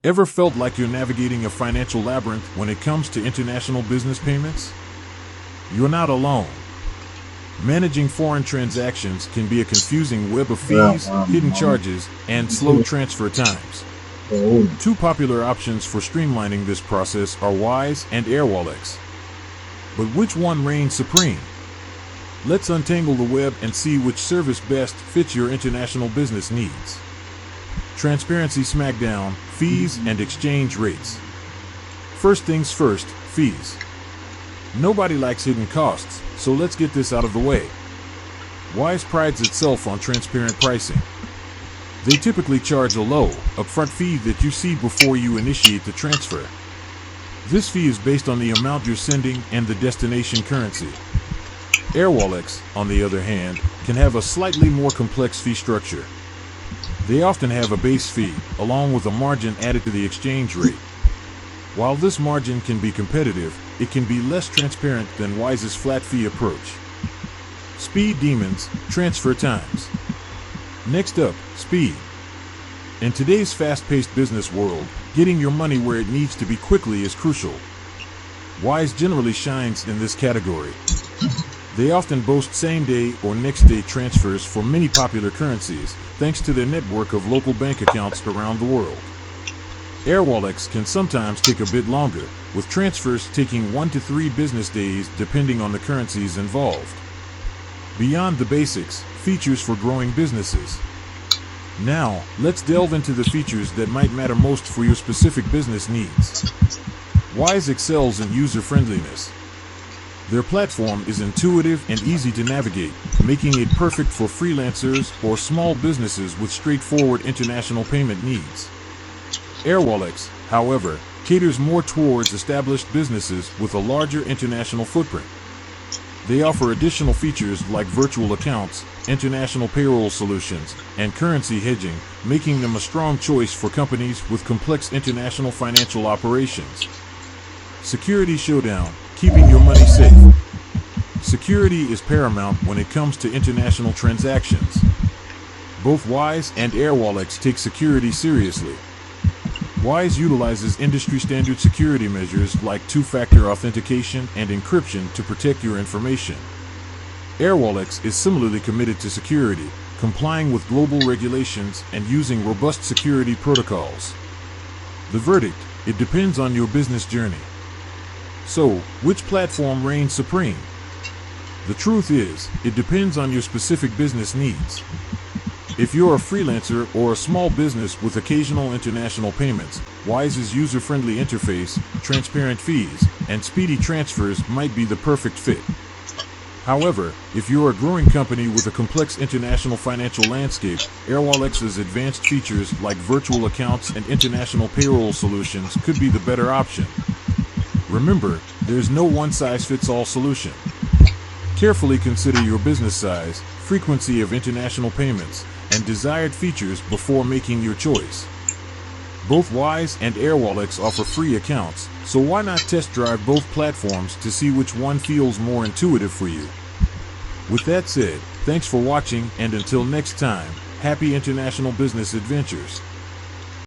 Ever felt like you're navigating a financial labyrinth when it comes to international business payments? You're not alone. Managing foreign transactions can be a confusing web of fees, hidden charges, and slow transfer times. Two popular options for streamlining this process are Wise and Airwallex. But which one reigns supreme? Let's untangle the web and see which service best fits your international business needs. Transparency Smackdown, Fees and Exchange Rates. First things first, fees. Nobody likes hidden costs, so let's get this out of the way. Wise prides itself on transparent pricing. They typically charge a low, upfront fee that you see before you initiate the transfer. This fee is based on the amount you're sending and the destination currency. Airwallex, on the other hand, can have a slightly more complex fee structure. They often have a base fee, along with a margin added to the exchange rate. While this margin can be competitive, it can be less transparent than Wise's flat fee approach. Speed Demons, Transfer Times. Next up, speed. In today's fast-paced business world, getting your money where it needs to be quickly is crucial. Wise generally shines in this category. They often boast same-day or next-day transfers for many popular currencies, thanks to their network of local bank accounts around the world. Airwallex can sometimes take a bit longer, with transfers taking 1 to 3 business days depending on the currencies involved. Beyond the basics, features for growing businesses. Now, let's delve into the features that might matter most for your specific business needs. Wise excels in user-friendliness. Their platform is intuitive and easy to navigate, making it perfect for freelancers or small businesses with straightforward international payment needs. Airwallex, however, caters more towards established businesses with a larger international footprint. They offer additional features like virtual accounts, international payroll solutions, and currency hedging, making them a strong choice for companies with complex international financial operations. Security Showdown, keeping your money safe. Security is paramount when it comes to international transactions. Both Wise and Airwallex take security seriously. Wise utilizes industry-standard security measures like two-factor authentication and encryption to protect your information. Airwallex is similarly committed to security, complying with global regulations and using robust security protocols. The verdict: it depends on your business journey. So, which platform reigns supreme? The truth is, it depends on your specific business needs. If you're a freelancer or a small business with occasional international payments, Wise's user-friendly interface, transparent fees, and speedy transfers might be the perfect fit. However, if you're a growing company with a complex international financial landscape, Airwallex's advanced features like virtual accounts and international payroll solutions could be the better option. Remember, there's no one-size-fits-all solution. Carefully consider your business size, frequency of international payments, and desired features before making your choice. Both Wise and Airwallex offer free accounts, so why not test drive both platforms to see which one feels more intuitive for you? With that said, thanks for watching, and until next time, happy international business adventures.